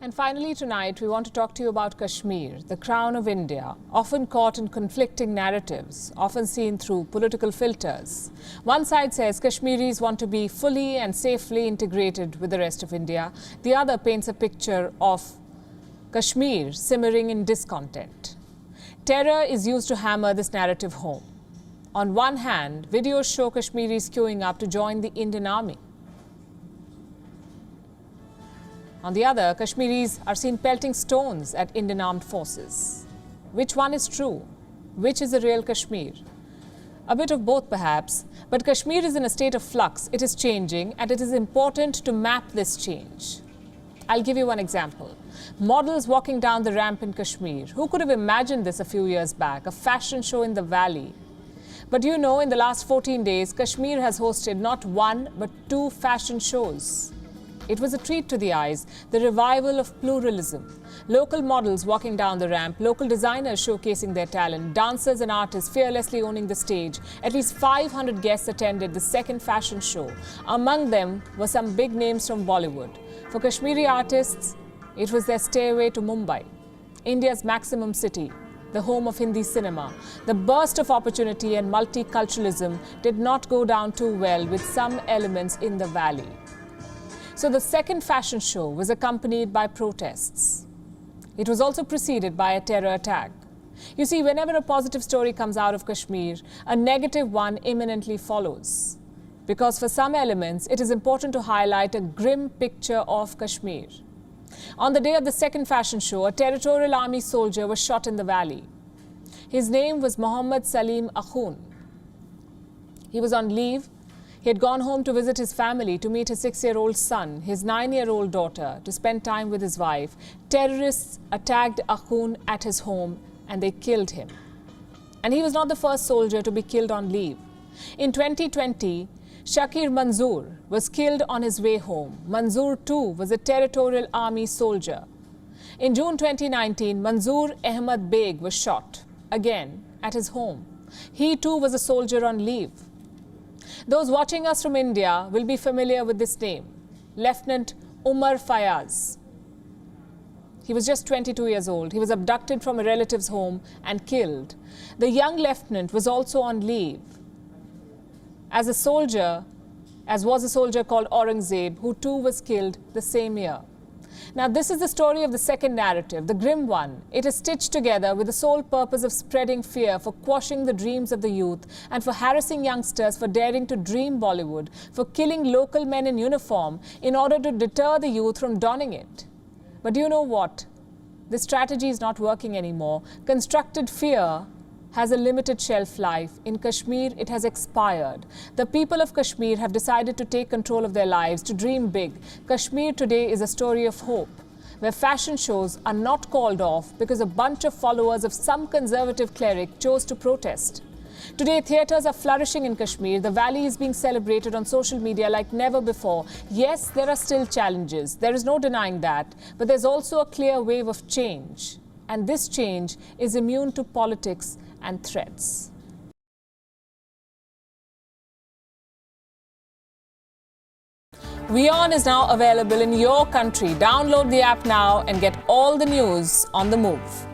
And finally tonight, we want to talk to you about Kashmir, the crown of India, often caught in conflicting narratives, often seen through political filters. One side says Kashmiris want to be fully and safely integrated with the rest of India. The other paints a picture of Kashmir simmering in discontent. Terror is used to hammer this narrative home. On one hand, videos show Kashmiris queuing up to join the Indian army. On the other, Kashmiris are seen pelting stones at Indian armed forces. Which one is true? Which is the real Kashmir? A bit of both perhaps, but Kashmir is in a state of flux. It is changing and it is important to map this change. I'll give you one example. Models walking down the ramp in Kashmir. Who could have imagined this a few years back? A fashion show in the valley. But you know, in the last 14 days, Kashmir has hosted not one but 2 fashion shows. It was a treat to the eyes, the revival of pluralism. Local models walking down the ramp, local designers showcasing their talent, dancers and artists fearlessly owning the stage. At least 500 guests attended the second fashion show. Among them were some big names from Bollywood. For Kashmiri artists, it was their stairway to Mumbai, India's maximum city, the home of Hindi cinema. The burst of opportunity and multiculturalism did not go down too well with some elements in the valley. So the second fashion show was accompanied by protests. It was also preceded by a terror attack. You see, whenever a positive story comes out of Kashmir, a negative one imminently follows. Because for some elements, it is important to highlight a grim picture of Kashmir. On the day of the second fashion show, a territorial army soldier was shot in the valley. His name was Mohammad Salim Akhun. He was on leave. He had gone home to visit his family, to meet his 6-year-old son, his 9-year-old daughter, to spend time with his wife. Terrorists attacked Akhun at his home and they killed him. And he was not the first soldier to be killed on leave. In 2020, Shakir Manzoor was killed on his way home. Manzoor too was a territorial army soldier. In June 2019, Manzoor Ahmad Beg was shot, again at his home. He too was a soldier on leave. Those watching us from India will be familiar with this name, Lieutenant Umar Fayaz. He was just 22 years old. He was abducted from a relative's home and killed. The young lieutenant was also on leave. As was a soldier called Aurangzeb, who too was killed the same year. Now, this is the story of the second narrative, the grim one. It is stitched together with the sole purpose of spreading fear, for quashing the dreams of the youth, and for harassing youngsters for daring to dream Bollywood, for killing local men in uniform in order to deter the youth from donning it. But you know what? This strategy is not working anymore. Constructed fear has a limited shelf life. In Kashmir, it has expired. The people of Kashmir have decided to take control of their lives, to dream big. Kashmir today is a story of hope, where fashion shows are not called off because a bunch of followers of some conservative cleric chose to protest. Today, theatres are flourishing in Kashmir. The valley is being celebrated on social media like never before. Yes, there are still challenges. There is no denying that. But there's also a clear wave of change. And this change is immune to politics and threats. WION is now available in your country. Download the app now and get all the news on the move.